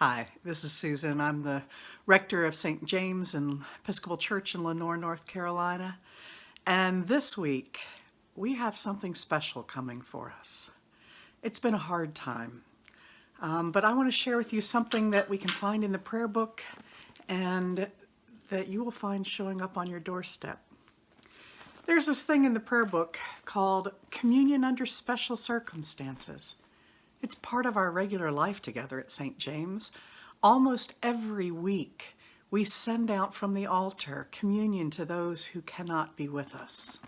Hi, this is Susan. I'm the rector of St. James and Episcopal Church in Lenore, North Carolina. And this week, we have something special coming for us. It's been a hard time, but I want to share with you something that we can find in the prayer book and that you will find showing up on your doorstep. There's this thing in the prayer book called communion under special circumstances. It's part of our regular life together at St. James. Almost every week, we send out from the altar communion to those who cannot be with us.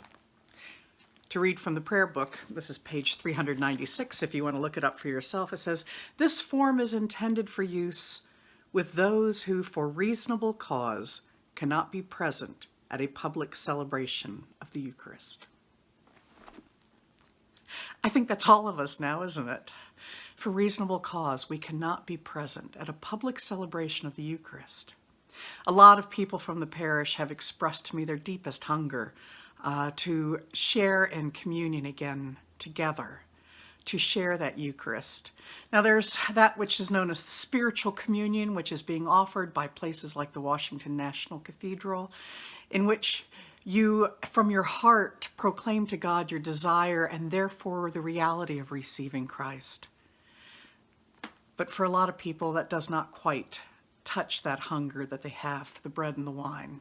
To read from the prayer book, this is page 396 if you want to look it up for yourself. It says, "This form is intended for use with those who, for reasonable cause, cannot be present at a public celebration of the Eucharist." I think that's all of us now, isn't it? For reasonable cause, we cannot be present at a public celebration of the Eucharist. A lot of people from the parish have expressed to me their deepest hunger to share in communion again together, to share that Eucharist. Now there's that which is known as the spiritual communion, which is being offered by places like the Washington National Cathedral, in which you, from your heart, proclaim to God your desire and therefore the reality of receiving Christ. But for a lot of people, that does not quite touch that hunger that they have for the bread and the wine.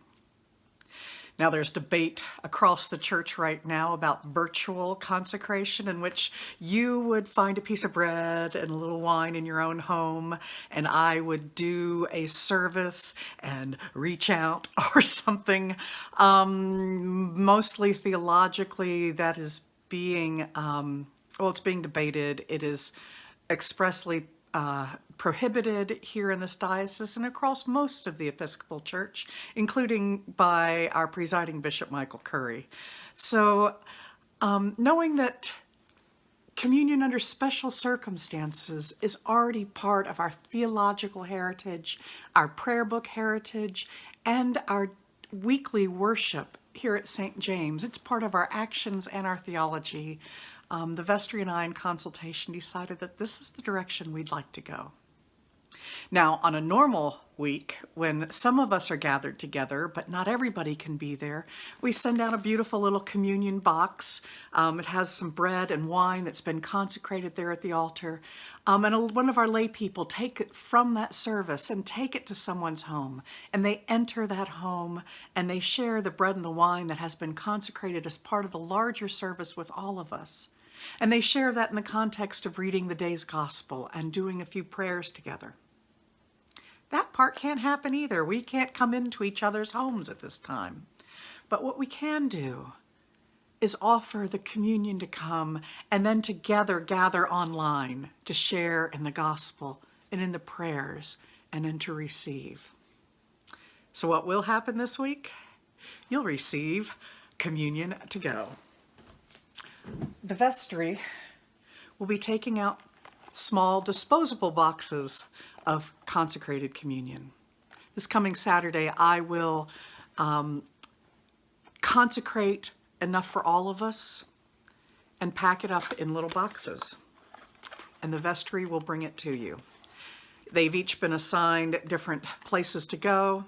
Now there's debate across the church right now about virtual consecration, in which you would find a piece of bread and a little wine in your own home, and I would do a service and reach out or something. Mostly theologically, that is being, it's being debated. It is expressly prohibited here in this diocese and across most of the Episcopal Church, including by our presiding Bishop Michael Curry. So knowing that communion under special circumstances is already part of our theological heritage, our prayer book heritage, and our weekly worship here at St. James. It's part of our actions and our theology. The vestry and I, in consultation, decided that this is the direction we'd like to go. Now, on a normal week, when some of us are gathered together, but not everybody can be there, we send out a beautiful little communion box. It has some bread and wine that's been consecrated there at the altar. And one of our lay people take it from that service and take it to someone's home. And they enter that home and they share the bread and the wine that has been consecrated as part of the larger service with all of us. And they share that in the context of reading the day's gospel and doing a few prayers together. That part can't happen either. We can't come into each other's homes at this time. But what we can do is offer the communion to come and then together gather online to share in the gospel and in the prayers and then to receive. So what will happen this week? You'll receive communion to go. The vestry will be taking out small disposable boxes of consecrated communion. This coming Saturday, I will consecrate enough for all of us and pack it up in little boxes. And the vestry will bring it to you. They've each been assigned different places to go,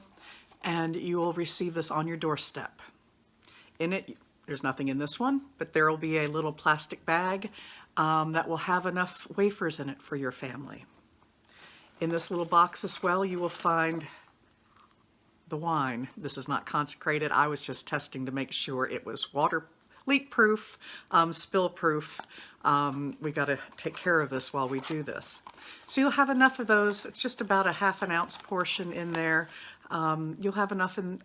and you will receive this on your doorstep. In it, there's nothing in this one, but there will be a little plastic bag that will have enough wafers in it for your family. In this little box as well, you will find the wine. This is not consecrated. I was just testing to make sure it was water leak-proof, spill-proof. We got to take care of this while we do this. So you'll have enough of those. It's just about a ½ ounce portion in there. You'll have enough in.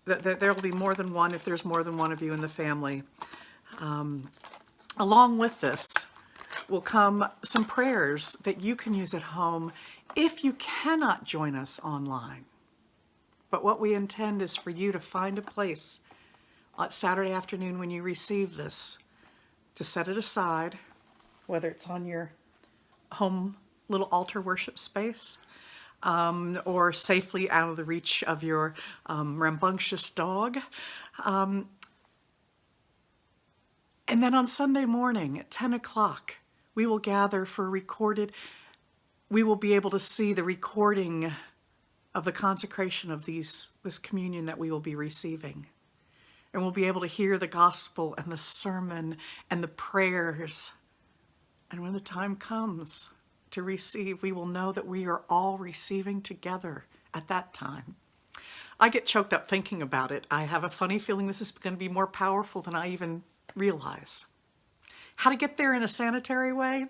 There will be more than one if there's more than one of you in the family. Along with this will come some prayers that you can use at home if you cannot join us online. But what we intend is for you to find a place on Saturday afternoon when you receive this, to set it aside, whether it's on your home little altar worship space, or safely out of the reach of your rambunctious dog. And then on Sunday morning at 10 o'clock, we will gather for recorded we will be able to see the recording of the consecration of this communion that we will be receiving. And we'll be able to hear the gospel and the sermon and the prayers. And when the time comes to receive, we will know that we are all receiving together at that time. I get choked up thinking about it. I have a funny feeling this is going to be more powerful than I even realize. How to get there in a sanitary way?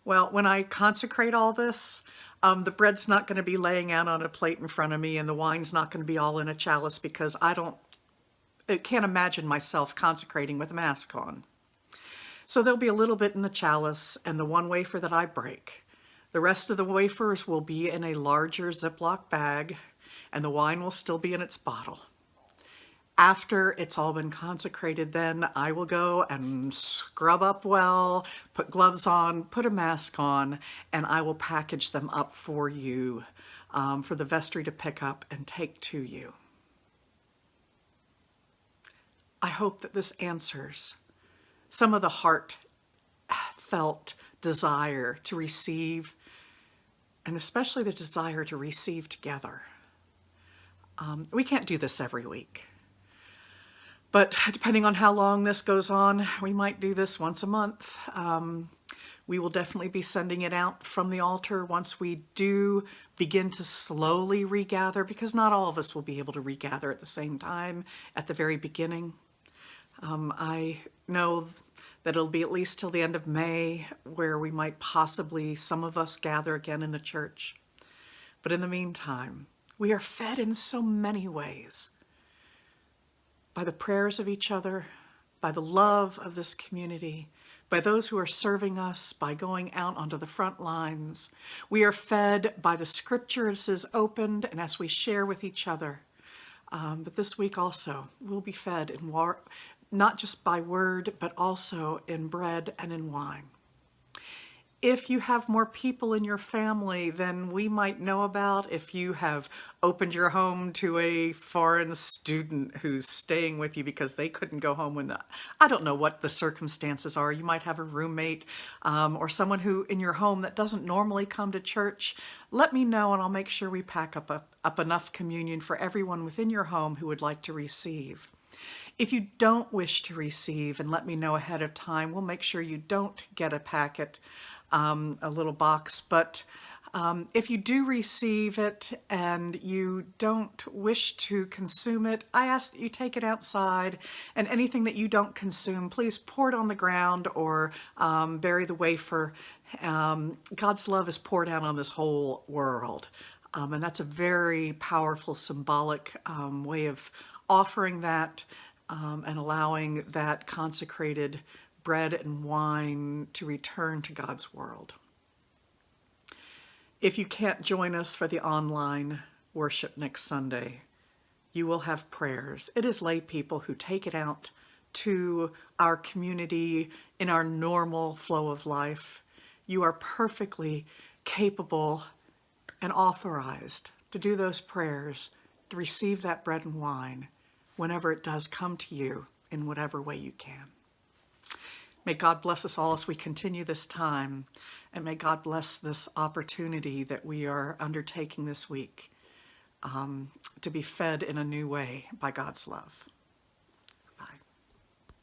Well, when I consecrate all this, the bread's not going to be laying out on a plate in front of me, and the wine's not going to be all in a chalice, because I can't imagine myself consecrating with a mask on. So there'll be a little bit in the chalice and the one wafer that I break. The rest of the wafers will be in a larger Ziploc bag, and the wine will still be in its bottle. After it's all been consecrated, then I will go and scrub up well, put gloves on, put a mask on, and I will package them up for you, for the vestry to pick up and take to you. I hope that this answers some of the heartfelt desire to receive, and especially the desire to receive together. We can't do this every week. But depending on how long this goes on, we might do this once a month. We will definitely be sending it out from the altar once we do begin to slowly regather, because not all of us will be able to regather at the same time at the very beginning. I know that it'll be at least till the end of May where we might possibly, some of us, gather again in the church. But in the meantime, we are fed in so many ways. By the prayers of each other, by the love of this community, by those who are serving us, by going out onto the front lines. We are fed by the scriptures as opened and as we share with each other. But this week also, we'll be fed in not just by word, but also in bread and in wine. If you have more people in your family than we might know about, if you have opened your home to a foreign student who's staying with you because they couldn't go home I don't know what the circumstances are. You might have a roommate or someone who in your home that doesn't normally come to church. Let me know and I'll make sure we pack up enough communion for everyone within your home who would like to receive. If you don't wish to receive, and let me know ahead of time, we'll make sure you don't get a packet, a little box. But if you do receive it and you don't wish to consume it, I ask that you take it outside, and anything that you don't consume, please pour it on the ground or bury the wafer. God's love is poured out on this whole world. And that's a very powerful symbolic way of offering that and allowing that consecrated bread and wine to return to God's world. If you can't join us for the online worship next Sunday, you will have prayers. It is lay people who take it out to our community in our normal flow of life. You are perfectly capable and authorized to do those prayers, to receive that bread and wine whenever it does come to you in whatever way you can. May God bless us all as we continue this time, and may God bless this opportunity that we are undertaking this week to be fed in a new way by God's love.